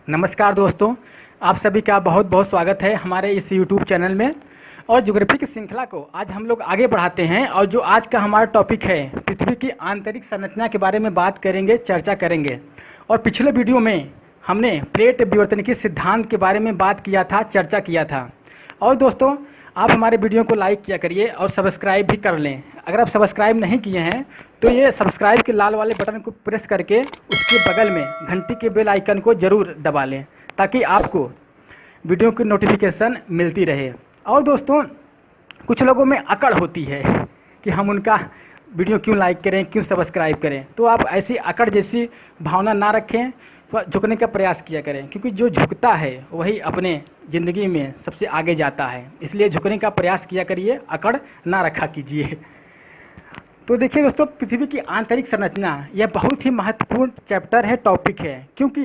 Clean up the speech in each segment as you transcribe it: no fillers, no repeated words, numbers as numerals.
नमस्कार दोस्तों, आप सभी का बहुत बहुत स्वागत है हमारे इस YouTube चैनल में। और ज्योग्राफी की श्रृंखला को आज हम लोग आगे बढ़ाते हैं और जो आज का हमारा टॉपिक है पृथ्वी की आंतरिक संरचना के बारे में बात करेंगे, चर्चा करेंगे। और पिछले वीडियो में हमने प्लेट विवर्तनिकी सिद्धांत के बारे में बात किया था, चर्चा किया था। और दोस्तों, आप हमारे वीडियो को लाइक किया करिए और सब्सक्राइब भी कर लें। अगर आप सब्सक्राइब नहीं किए हैं तो ये सब्सक्राइब के लाल वाले बटन को प्रेस करके उसके बगल में घंटी के बेल आइकन को ज़रूर दबा लें ताकि आपको वीडियो की नोटिफिकेशन मिलती रहे। और दोस्तों, कुछ लोगों में अकड़ होती है कि हम उनका वीडियो क्यों लाइक करें, क्यों सब्सक्राइब करें। तो आप ऐसी अकड़ जैसी भावना ना रखें, तो झुकने का प्रयास किया करें, क्योंकि जो झुकता है वही अपने ज़िंदगी में सबसे आगे जाता है। इसलिए झुकने का प्रयास किया करिए, अकड़ ना रखा कीजिए। तो देखिए दोस्तों, पृथ्वी की आंतरिक संरचना यह बहुत ही महत्वपूर्ण चैप्टर है, टॉपिक है, क्योंकि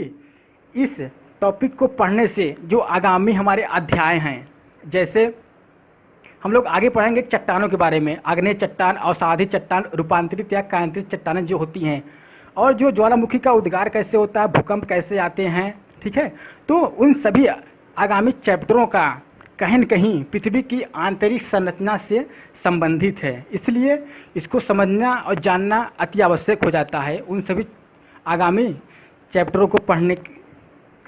इस टॉपिक को पढ़ने से जो आगामी हमारे अध्याय हैं, जैसे हम लोग आगे पढ़ेंगे चट्टानों के बारे में, आग्नेय चट्टान, अवसादी चट्टान, रूपांतरित या कायांतरित चट्टानें जो होती हैं, और जो ज्वालामुखी का उद्गार कैसे होता है, भूकंप कैसे आते हैं, ठीक है। तो उन सभी आगामी चैप्टरों का कहीं न कहीं पृथ्वी की आंतरिक संरचना से संबंधित है। इसलिए इसको समझना और जानना अति आवश्यक हो जाता है उन सभी आगामी चैप्टरों को पढ़ने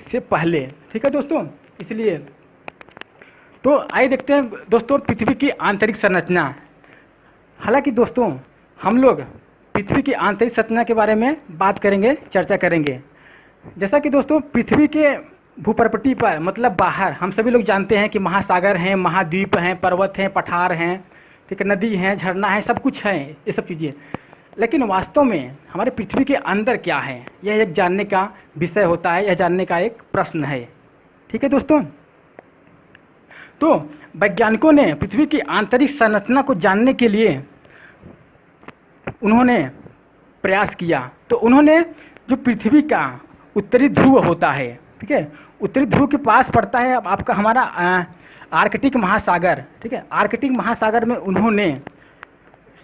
से पहले, ठीक है दोस्तों। इसलिए तो आइए देखते हैं दोस्तों पृथ्वी की आंतरिक संरचना। हालांकि दोस्तों, हम लोग पृथ्वी की आंतरिक संरचना के बारे में बात करेंगे, चर्चा करेंगे। जैसा कि दोस्तों, पृथ्वी के भूप्रपटी पर मतलब बाहर हम सभी लोग जानते हैं कि महासागर हैं, महाद्वीप हैं, पर्वत हैं, पठार हैं, ठीक है, नदी हैं, झरना है, सब कुछ है, ये सब चीज़ें। लेकिन वास्तव में हमारे पृथ्वी के अंदर क्या है, यह एक जानने का विषय होता है, यह जानने का एक प्रश्न है, ठीक है दोस्तों। तो वैज्ञानिकों ने पृथ्वी की आंतरिक संरचना को जानने के लिए उन्होंने प्रयास किया। तो उन्होंने जो पृथ्वी का उत्तरी ध्रुव होता है, ठीक है, उत्तरी ध्रुव के पास पड़ता है आपका हमारा आर्कटिक महासागर, ठीक है। आर्कटिक महासागर में उन्होंने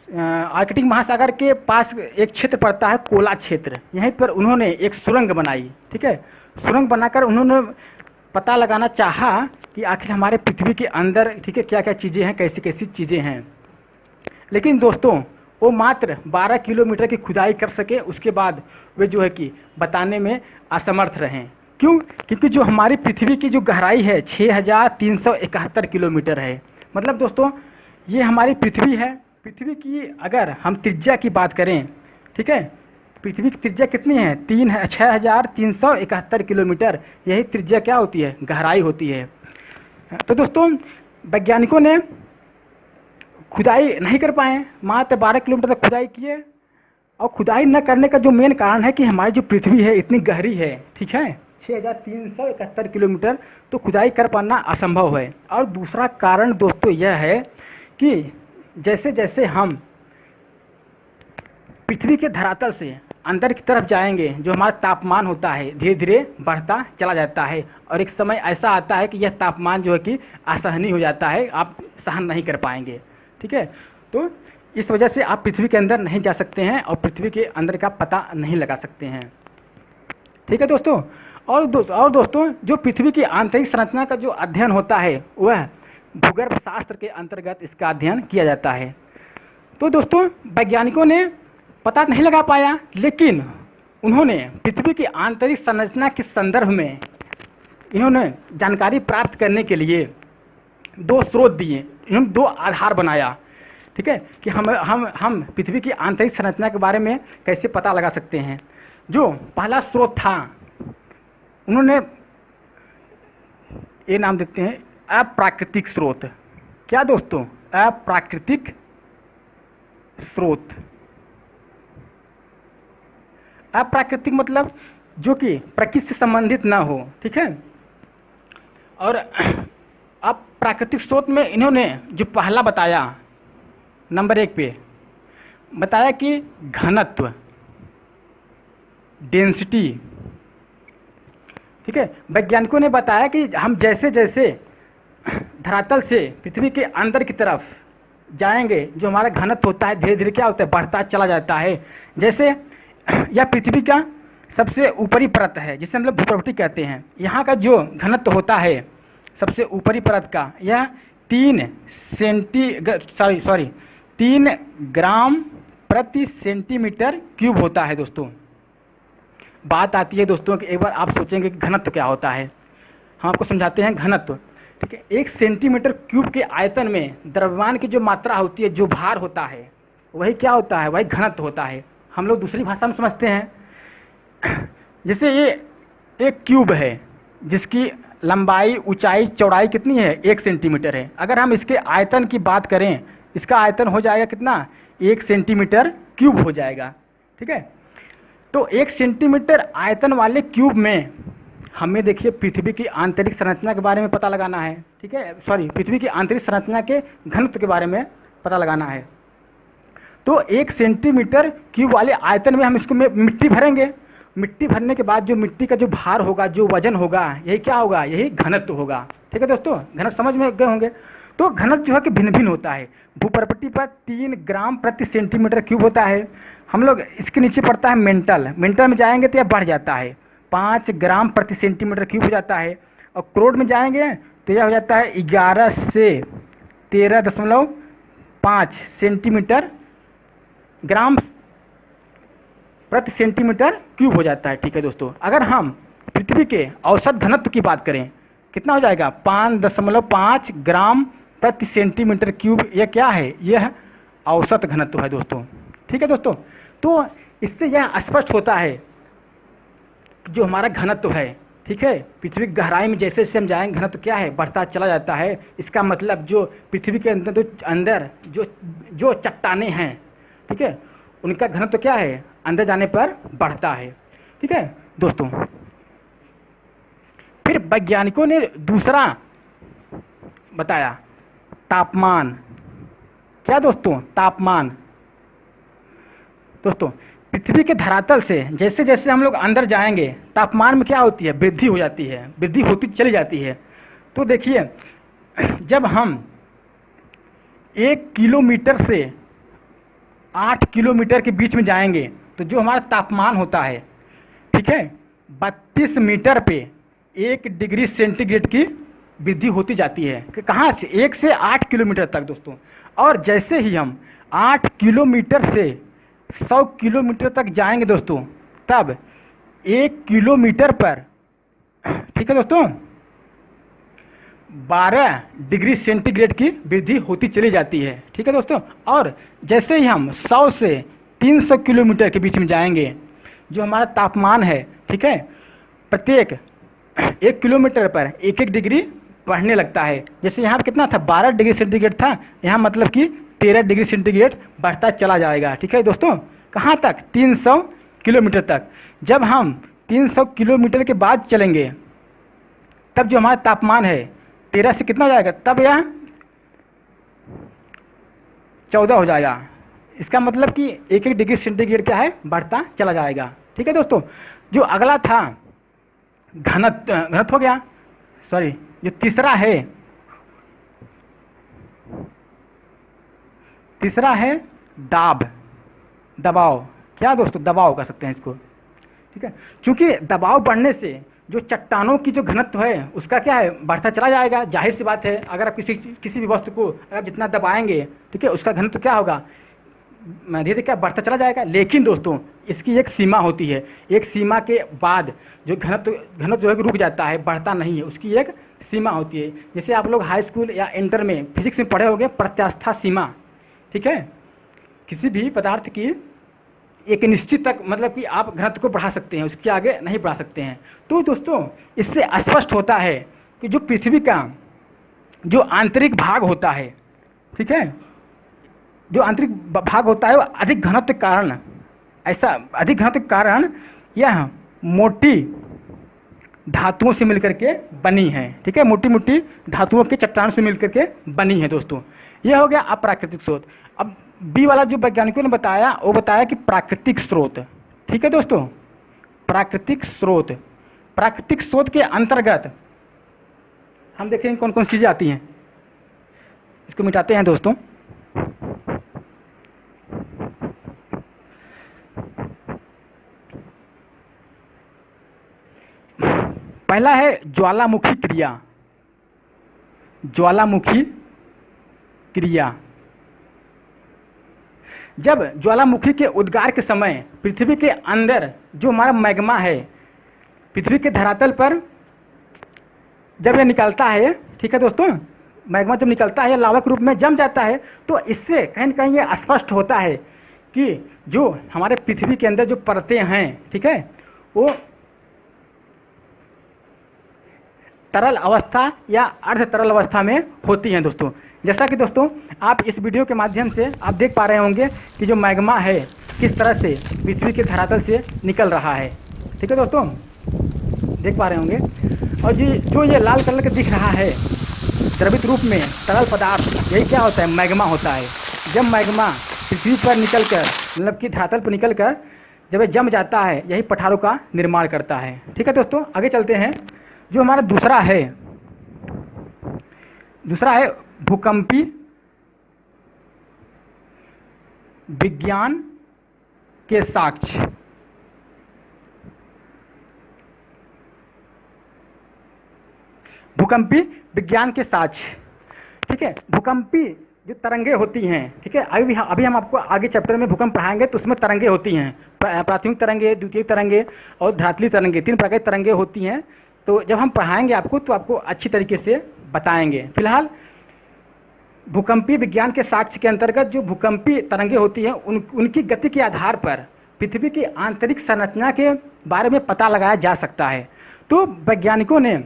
आर्कटिक महासागर के पास एक क्षेत्र पड़ता है, कोला क्षेत्र। यहीं पर उन्होंने एक सुरंग बनाई, ठीक है। सुरंग बनाकर उन्होंने पता लगाना चाहा कि आखिर हमारे पृथ्वी के अंदर, ठीक है, क्या क्या चीज़ें हैं, कैसी कैसी चीज़ें हैं। लेकिन दोस्तों, वो मात्र 12 किलोमीटर की खुदाई कर सके, उसके बाद वे जो है कि बताने में असमर्थ रहें। क्यों? क्योंकि जो हमारी पृथ्वी की जो गहराई है 6371 किलोमीटर है। मतलब दोस्तों, ये हमारी पृथ्वी है। पृथ्वी की अगर हम त्रिज्या की बात करें, ठीक है, पृथ्वी की त्रिज्या कितनी है? 6371 किलोमीटर। यही त्रिज्या क्या होती है? गहराई होती है। तो दोस्तों, वैज्ञानिकों ने खुदाई नहीं कर पाए, मात्र 12 किलोमीटर तक खुदाई किए। और खुदाई न करने का जो मेन कारण है कि हमारी जो पृथ्वी है इतनी गहरी है, ठीक है, 6371 किलोमीटर, तो खुदाई कर पाना असंभव है। और दूसरा कारण दोस्तों यह है कि जैसे जैसे हम पृथ्वी के धरातल से अंदर की तरफ जाएंगे, जो हमारा तापमान होता है धीरे धीरे बढ़ता चला जाता है। और एक समय ऐसा आता है कि यह तापमान जो है कि असहनीय हो जाता है, आप सहन नहीं कर पाएंगे, ठीक है। तो इस वजह से आप पृथ्वी के अंदर नहीं जा सकते हैं और पृथ्वी के अंदर का पता नहीं लगा सकते हैं, ठीक है दोस्तों। और दोस्तों, जो पृथ्वी की आंतरिक संरचना का जो अध्ययन होता है वह भूगर्भ शास्त्र के अंतर्गत इसका अध्ययन किया जाता है। तो दोस्तों, वैज्ञानिकों ने पता नहीं लगा पाया, लेकिन उन्होंने पृथ्वी की आंतरिक संरचना के संदर्भ में इन्होंने जानकारी प्राप्त करने के लिए दो स्रोत दिए, इन्होंने दो आधार बनाया, ठीक है, कि हम पृथ्वी की आंतरिक संरचना के बारे में कैसे पता लगा सकते हैं। जो पहला स्रोत था, उन्होंने ये नाम देते हैं अप्राकृतिक स्रोत। क्या दोस्तों? अप्राकृतिक स्रोत। अप्राकृतिक मतलब जो कि प्रकृति से संबंधित ना हो, ठीक है। और अप्राकृतिक स्रोत में इन्होंने जो पहला बताया, नंबर 1 पे बताया कि घनत्व, डेंसिटी, ठीक है। वैज्ञानिकों ने बताया कि हम जैसे जैसे धरातल से पृथ्वी के अंदर की तरफ जाएंगे, जो हमारा घनत्व होता है धीरे धीरे क्या होता है? बढ़ता चला जाता है। जैसे यह पृथ्वी का सबसे ऊपरी परत है जिसे हम लोग भूपर्वती कहते हैं, यहाँ का जो घनत्व होता है सबसे ऊपरी परत का, यह 3 ग्राम प्रति सेंटीमीटर क्यूब होता है दोस्तों। बात आती है दोस्तों कि एक बार आप सोचेंगे कि घनत्व क्या होता है, हम आपको समझाते हैं घनत्व। ठीक है, 1 सेंटीमीटर क्यूब के आयतन में द्रव्यमान की जो मात्रा होती है, जो भार होता है, वही क्या होता है, वही घनत्व होता है। हम लोग दूसरी भाषा में समझते हैं, जैसे ये एक क्यूब है जिसकी लंबाई, ऊंचाई, चौड़ाई कितनी है, 1 सेंटीमीटर है। अगर हम इसके आयतन की बात करें, इसका आयतन हो जाएगा कितना, 1 सेंटीमीटर क्यूब हो जाएगा। ठीक है, तो 1 सेंटीमीटर आयतन वाले क्यूब में हमें देखिए पृथ्वी की आंतरिक संरचना के बारे में पता लगाना है। ठीक है, पृथ्वी की आंतरिक संरचना के घनत्व के बारे में पता लगाना है। तो 1 सेंटीमीटर क्यूब वाले आयतन में हम इसको मिट्टी भरेंगे। मिट्टी भरने के बाद जो मिट्टी का जो भार होगा, जो वजन होगा, यही क्या होगा, यही घनत्व होगा। ठीक है दोस्तों, घनत्व समझ में गए होंगे। तो घनत्व जो है कि भिन्न भिन्न होता है। भूपर्वती पर 3 ग्राम प्रति सेंटीमीटर क्यूब होता है। हम लोग इसके नीचे पड़ता है मेंटल में जाएंगे तो यह बढ़ जाता है, 5 ग्राम प्रति सेंटीमीटर क्यूब हो जाता है। और क्रोड में जाएंगे तो यह हो जाता है 11 से 13.5 सेंटीमीटर ग्राम प्रति सेंटीमीटर क्यूब हो जाता है। ठीक है दोस्तों, अगर हम पृथ्वी के औसत घनत्व की बात करें, कितना हो जाएगा, 5.5 ग्राम प्रति सेंटीमीटर क्यूब। यह क्या है, यह औसत घनत्व है दोस्तों। ठीक है दोस्तों, तो इससे यह स्पष्ट होता है जो हमारा घनत्व है। ठीक है, पृथ्वी की गहराई में जैसे जैसे हम जाएंगे घनत्व क्या है, बढ़ता चला जाता है। इसका मतलब जो पृथ्वी के अंदर जो चट्टानें हैं, ठीक है, उनका घनत्व क्या है, अंदर जाने पर बढ़ता है। ठीक है दोस्तों, फिर वैज्ञानिकों ने दूसरा बताया, तापमान। क्या दोस्तों, तापमान। दोस्तों, पृथ्वी के धरातल से जैसे जैसे हम लोग अंदर जाएंगे, तापमान में क्या होती है, वृद्धि हो जाती है, वृद्धि होती चली जाती है। तो देखिए, जब हम 1 किलोमीटर से 8 किलोमीटर के बीच में जाएंगे तो जो हमारा तापमान होता है, ठीक है, 32 मीटर पे 1 डिग्री सेंटीग्रेड की वृद्धि होती जाती है। कि कहाँ से, 1 से 8 किलोमीटर तक दोस्तों। और जैसे ही हम 8 किलोमीटर से 100 किलोमीटर तक जाएंगे दोस्तों, तब 1 किलोमीटर पर, ठीक है दोस्तों, 12 डिग्री सेंटीग्रेड की वृद्धि होती चली जाती है। ठीक है दोस्तों, और जैसे ही हम 100 से 300 किलोमीटर के बीच में जाएंगे, जो हमारा तापमान है, ठीक है, प्रत्येक 1 किलोमीटर पर 1 डिग्री बढ़ने लगता है। जैसे यहाँ पर कितना था, 12 डिग्री सेंटीग्रेड था, यहाँ मतलब कि 13 डिग्री सेंटीग्रेड बढ़ता चला जाएगा। ठीक है दोस्तों, कहाँ तक, 300 किलोमीटर तक। जब हम 300 किलोमीटर के बाद चलेंगे, तब जो हमारा तापमान है 13 से कितना हो जाएगा, तब यह 14 हो जाएगा। इसका मतलब कि 1 डिग्री सेंटीग्रेड क्या है, बढ़ता चला जाएगा। ठीक है दोस्तों, जो अगला था घनत्व हो गया, जो तीसरा है दबाव। क्या दोस्तों, दबाव कर सकते हैं इसको। ठीक है, क्योंकि दबाव बढ़ने से जो चट्टानों की जो घनत्व है उसका क्या है, बढ़ता चला जाएगा। जाहिर सी बात है, अगर आप किसी भी वस्तु को अगर जितना दबाएंगे, ठीक है, उसका घनत्व क्या होगा, धीरे धीरे क्या बढ़ता चला जाएगा। लेकिन दोस्तों, इसकी एक सीमा होती है, एक सीमा के बाद जो घनत्व जो है रुक जाता है, बढ़ता नहीं है, उसकी एक सीमा होती है। जैसे आप लोग हाई स्कूल या इंटर में फिजिक्स में पढ़े होंगे, प्रत्यास्था सीमा। ठीक है, किसी भी पदार्थ की एक निश्चित तक, मतलब कि आप घनत्व को बढ़ा सकते हैं, उसके आगे नहीं बढ़ा सकते हैं। तो दोस्तों, इससे स्पष्ट होता है कि जो पृथ्वी का जो आंतरिक भाग होता है, ठीक है, जो आंतरिक भाग होता है वो अधिक घनत्व के कारण, अधिक घनत्व के कारण यह मोटी धातुओं से मिलकर के बनी है। ठीक है, मोटी मोटी धातुओं के चट्टान से मिलकर के बनी है दोस्तों। यह हो गया अप्राकृतिक स्रोत। अब बी वाला जो वैज्ञानिकों ने बताया, वो बताया कि प्राकृतिक स्रोत। ठीक है दोस्तों, प्राकृतिक स्रोत के अंतर्गत हम देखेंगे कौन कौन चीज़ें आती हैं। इसको मिटाते हैं दोस्तों। पहला है ज्वालामुखी क्रिया। ज्वालामुखी क्रिया, जब ज्वालामुखी के उद्गार के समय पृथ्वी के अंदर जो हमारा मैग्मा है, पृथ्वी के धरातल पर जब यह निकलता है, ठीक है दोस्तों, मैग्मा जब निकलता है लावा के रूप में जम जाता है, तो इससे कहीं न कहीं ये स्पष्ट होता है कि जो हमारे पृथ्वी के अंदर जो परतें हैं, ठीक है, वो तरल अवस्था या अर्ध तरल अवस्था में होती हैं दोस्तों। जैसा कि दोस्तों आप इस वीडियो के माध्यम से आप देख पा रहे होंगे कि जो मैग्मा है किस तरह से पृथ्वी के धरातल से निकल रहा है, ठीक है दोस्तों, देख पा रहे होंगे। और जो ये लाल कलर का दिख रहा है द्रवित रूप में तरल पदार्थ, यही क्या होता है, मैग्मा होता है। जब मैग्मा पृथ्वी पर निकलकर मतलब कि धरातल पर निकलकर जब ये जम जाता है, यही पठारों का निर्माण करता है, ठीक है दोस्तों। आगे चलते हैं। जो हमारा दूसरा है भूकंपी विज्ञान के साक्ष्य। भूकंपी विज्ञान के साक्ष्य, ठीक है। भूकंपी जो तरंगे होती हैं, ठीक है, अभी हम आपको आगे चैप्टर में भूकंप पढ़ाएंगे, तो उसमें तरंगे होती हैं, प्राथमिक तरंगे, द्वितीयक तरंगे और धरातलीय तरंगे, 3 प्रकार की तरंगे होती हैं। तो जब हम पढ़ाएंगे आपको तो आपको अच्छी तरीके से बताएंगे। फिलहाल भूकंपी विज्ञान के साक्ष्य के अंतर्गत जो भूकंपी तरंगे होती हैं उनकी गति के आधार पर पृथ्वी की आंतरिक संरचना के बारे में पता लगाया जा सकता है। तो वैज्ञानिकों ने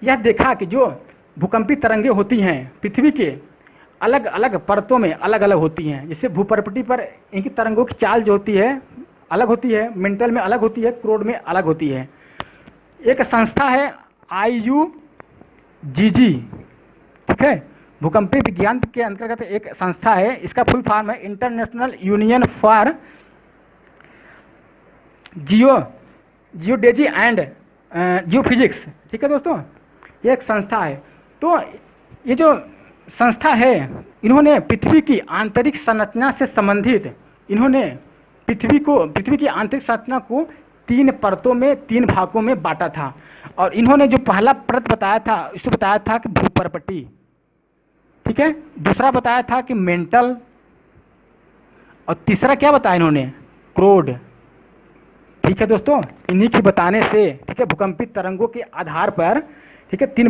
यह देखा कि जो भूकंपी तरंगे होती हैं पृथ्वी के अलग अलग परतों में अलग अलग होती हैं। जैसे भूपर्पटी पर इनकी तरंगों की चाल जो होती है अलग होती है, मेंटल में अलग होती है, क्रोड में अलग होती है। एक संस्था है IUGG, ठीक है, भूकंपी विज्ञान के अंतर्गत एक संस्था है, इसका फुल फॉर्म है international union for geodesy and geophysics, ठीक है दोस्तों, ये एक संस्था है। तो ये जो संस्था है इन्होंने पृथ्वी की आंतरिक संरचना से संबंधित इन्होंने पृथ्वी की आंतरिक संरचना को 3 परतों में 3 भागों में बांटा था। और इन्होंने जो पहला परत बताया था इसे बताया था कि भूपर्पटी, ठीक है, दूसरा बताया था कि मेंटल, और तीसरा क्या बताया इन्होंने, क्रोड, ठीक है दोस्तों। इन्हीं के बताने से, ठीक है, भूकंपी तरंगों के आधार पर, ठीक है, 3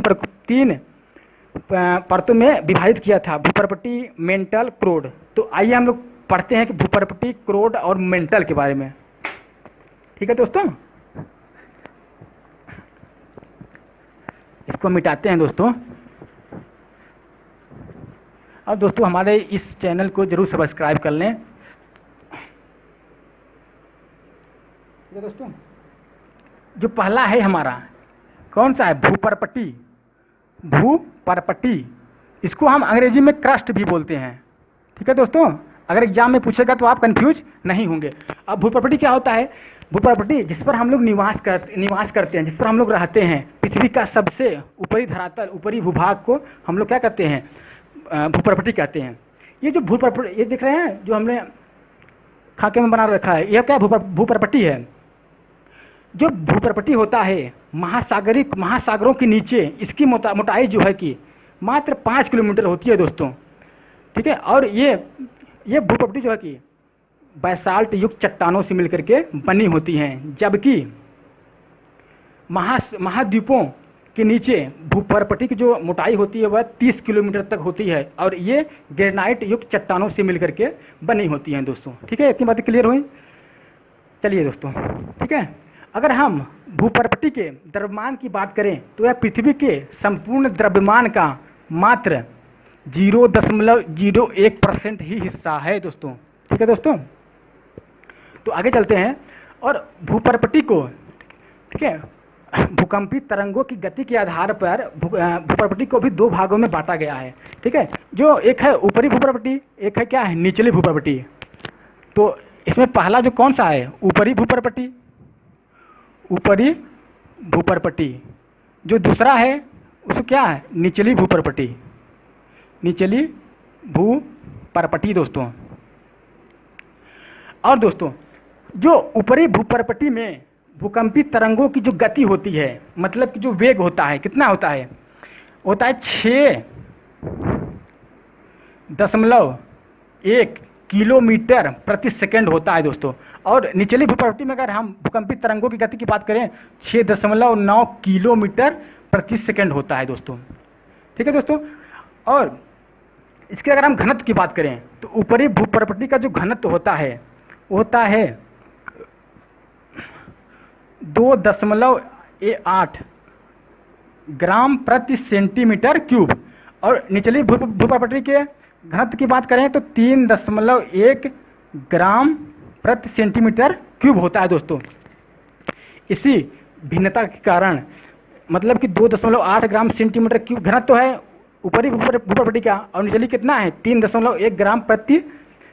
परतों में विभाजित किया था, भूपर्पटी, मेंटल, क्रोड। तो आइए हम लोग पढ़ते हैं कि भूपर्पटी, क्रोड और मेंटल के बारे में, ठीक है दोस्तों। इसको मिटाते हैं दोस्तों। अब दोस्तों हमारे इस चैनल को जरूर सब्सक्राइब कर लें, ठीक है दोस्तों। जो पहला है हमारा कौन सा है, भूपर्पटी। भूपर्पटी, इसको हम अंग्रेजी में क्रस्ट भी बोलते हैं, ठीक है दोस्तों। अगर एग्जाम में पूछेगा तो आप कंफ्यूज नहीं होंगे। अब भूपर्पटी क्या होता है, भूपर्पटी जिस पर हम लोग निवास करते हैं, जिस पर हम लोग रहते हैं, पृथ्वी का सबसे ऊपरी धरातल, ऊपरी भूभाग को हम लोग क्या कहते हैं, भूपर्पटी कहते हैं। ये जो भूपर्पटी, ये दिख रहे हैं जो हमने खाके में बना रखा है, यह क्या भूपर्पटी है। जो भूपर्पटी होता है महासागरों के नीचे इसकी मोटाई जो है कि मात्र 5 किलोमीटर होती है दोस्तों, ठीक है। और ये भूपर्पटी जो है कि बैसाल्ट युक्त चट्टानों से मिलकर के बनी होती हैं, जबकि महाद्वीपों के नीचे भूपर्पटी की जो मोटाई होती है वह 30 किलोमीटर तक होती है, और ये ग्रेनाइट युक्त चट्टानों से मिलकर के बनी होती हैं दोस्तों, ठीक है। इतनी बातें क्लियर हुई। चलिए दोस्तों, ठीक है, अगर हम भूपर्पटी के द्रव्यमान की बात करें तो यह पृथ्वी के संपूर्ण द्रव्यमान का मात्र 0.01% ही हिस्सा है दोस्तों, ठीक है दोस्तों। तो आगे चलते हैं। और भूपर्पटी को, ठीक है, भूकंपी तरंगों की गति के आधार पर भूपर्पटी को भी 2 भागों में बांटा गया है, ठीक है। जो एक है ऊपरी भूपर्पटी, एक है क्या है, निचली भूपर्पटी। तो इसमें पहला जो कौन सा है, ऊपरी भूपर्पटी, ऊपरी भूपर्पटी। जो दूसरा है उसको क्या है, निचली भूपर्पटी, निचली भूपर्पटी दोस्तों। और दोस्तों जो ऊपरी भूपर्पटी में भूकंपी तरंगों की जो गति होती है, मतलब कि जो वेग होता है, कितना होता है, 6.1 किलोमीटर प्रति सेकंड होता है दोस्तों। और निचली भूप्रवृत्ति में अगर हम भूकंपी तरंगों की गति की बात करें 6.9 किलोमीटर प्रति सेकंड होता है दोस्तों। ठीक है दोस्तों। और इसके अगर हम घनत्व की बात करें तो ऊपरी भूप्रवृत्ति का जो घनत्व होता है वो होता है 2.8 ग्राम प्रति सेंटीमीटर क्यूब। और निचली भूप्रवृत्ति के घनत्व की बात करें तो 3.1 ग्राम प्रति सेंटीमीटर क्यूब होता है दोस्तों। इसी भिन्नता के कारण, मतलब कि 2.8 ग्राम सेंटीमीटर क्यूब घनत्व तो है ऊपरी भूप्रवृत्ति का, और निचली कितना है 3.1 ग्राम प्रति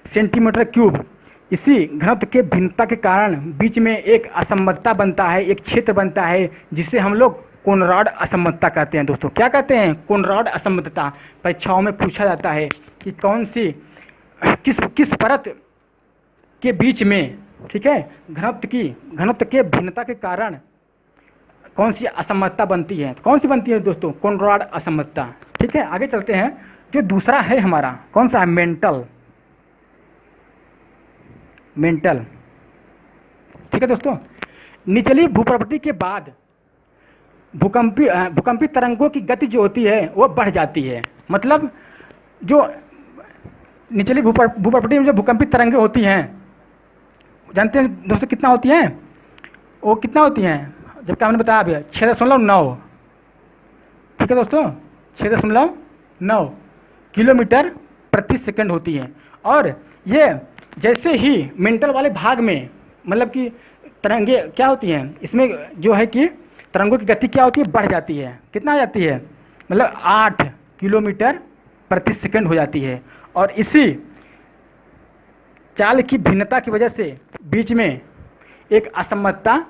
सेंटीमीटर क्यूब। इसी घनत्व के भिन्नता के कारण बीच में एक असमता बनता है, एक क्षेत्र बनता है, जिसे हम लोग कोनराड असमता कहते हैं दोस्तों। क्या कहते हैं? कोनराड असमता। परीक्षाओं में पूछा जाता है कि कौन सी किस परत के बीच में, ठीक है, घनत्व के भिन्नता के कारण कौन सी असमता बनती है। कौन सी बनती है दोस्तों? कोनराड असमता। ठीक है, आगे चलते हैं। जो दूसरा है हमारा, कौन सा है? मेंटल। ठीक है दोस्तों। निचली भूप्रवृत्ति के बाद भूकंपी तरंगों की गति जो होती है वो बढ़ जाती है। मतलब जो निचली भूप्रवृत्ति में जो भूकंपी तरंगें होती हैं, जानते हैं दोस्तों कितना होती हैं? वो कितना होती हैं? जबकि हमने बताया अभी 6.9। ठीक है दोस्तों, 6.9 किलोमीटर प्रति सेकंड होती है। और ये जैसे ही मेंटल वाले भाग में, मतलब कि तरंगे क्या होती हैं, इसमें जो है कि तरंगों की गति क्या होती है? बढ़ जाती है। कितना आ जाती है? मतलब 8 किलोमीटर प्रति सेकंड हो जाती है। और इसी चाल की भिन्नता की वजह से बीच में एक असमता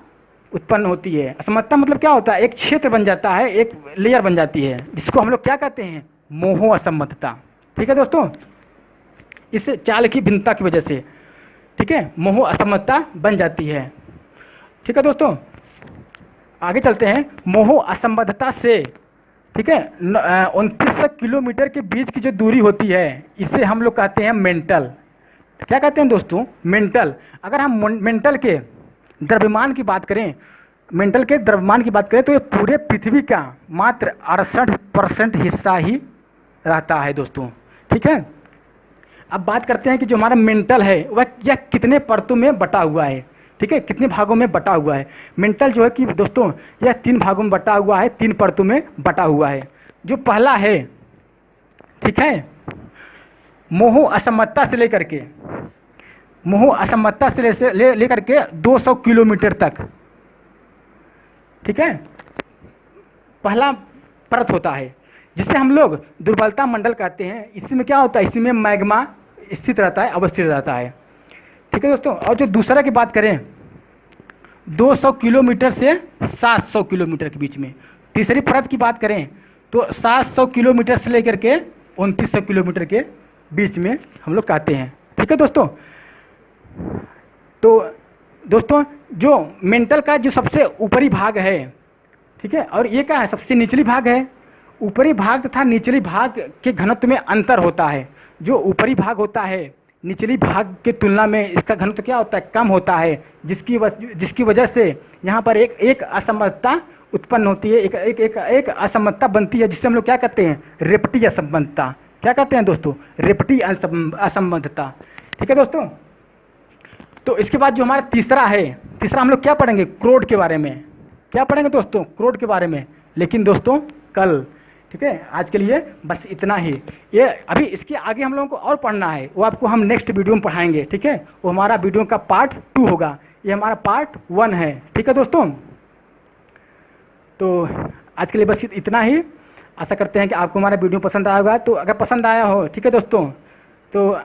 उत्पन्न होती है। असमता मतलब क्या होता है? एक क्षेत्र बन जाता है, एक लेयर बन जाती है, जिसको हम लोग क्या कहते हैं? मोहो असमता। ठीक है दोस्तों, इस चाल की भिन्नता की वजह से, ठीक है, मोहो असमता बन जाती है। ठीक है दोस्तों, आगे चलते हैं। मोहो असंबद्धता से, ठीक है, 2900 किलोमीटर के बीच की जो दूरी होती है इसे हम लोग कहते हैं मेंटल। क्या कहते हैं दोस्तों? मेंटल। अगर हम मेंटल के द्रव्यमान की बात करें, तो ये पूरे पृथ्वी का मात्र 68% हिस्सा ही रहता है दोस्तों। ठीक है, अब बात करते हैं कि जो हमारा मेंटल है वह यह कितने परतों में बटा हुआ है। ठीक है, कितने भागों में बटा हुआ है। मेंटल जो है कि दोस्तों यह 3 भागों में बटा हुआ है, 3 परतों में बटा हुआ है। जो पहला है, ठीक है, मोहो असमता से लेकर के 200 किलोमीटर तक, ठीक है, पहला परत होता है, जिसे हम लोग दुर्बलता मंडल कहते हैं। इसमें क्या होता है? इसमें मैग्मा स्थित रहता है, अवस्थित रहता है। ठीक है दोस्तों। और जो दूसरा की बात करें 200 किलोमीटर से 700 किलोमीटर के बीच में। तीसरी परत की बात करें तो 700 किलोमीटर से लेकर के 2900 किलोमीटर के बीच में हम लोग कहते हैं। ठीक है दोस्तों। तो दोस्तों जो मेंटल का जो सबसे ऊपरी भाग है, ठीक है, और ये क्या है? सबसे निचली भाग है। ऊपरी भाग तथा निचली भाग के घनत्व में अंतर होता है। जो ऊपरी भाग होता है निचली भाग के तुलना में इसका घनत्व क्या होता है? कम होता है, जिसकी वजह से यहाँ पर एक असमता उत्पन्न होती है, एक असमता बनती है, जिसे हम लोग क्या कहते हैं? रेपटी असमता। क्या कहते हैं दोस्तों? रेपटी असंबद्धता। ठीक है दोस्तों। तो इसके बाद जो हमारा तीसरा हम लोग क्या पढ़ेंगे? क्रोड के बारे में। क्या पढ़ेंगे दोस्तों? क्रोड के बारे में, लेकिन दोस्तों कल। ठीक है, आज के लिए बस इतना ही। ये अभी इसके आगे हम लोगों को और पढ़ना है, वो आपको हम नेक्स्ट वीडियो में पढ़ाएंगे। ठीक है, वो हमारा वीडियो का पार्ट 2 होगा, ये हमारा पार्ट 1 है। ठीक है दोस्तों। तो आज के लिए बस इतना ही। आशा करते हैं कि आपको हमारा वीडियो पसंद आया होगा। तो अगर पसंद आया हो, ठीक है दोस्तों, तो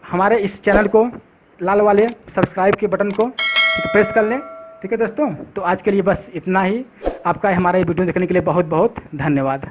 हमारे इस चैनल को, लाल वाले सब्सक्राइब के बटन को प्रेस कर लें। ठीक है दोस्तों। तो आज के लिए बस इतना ही। आपका हमारा ये वीडियो देखने के लिए बहुत बहुत धन्यवाद।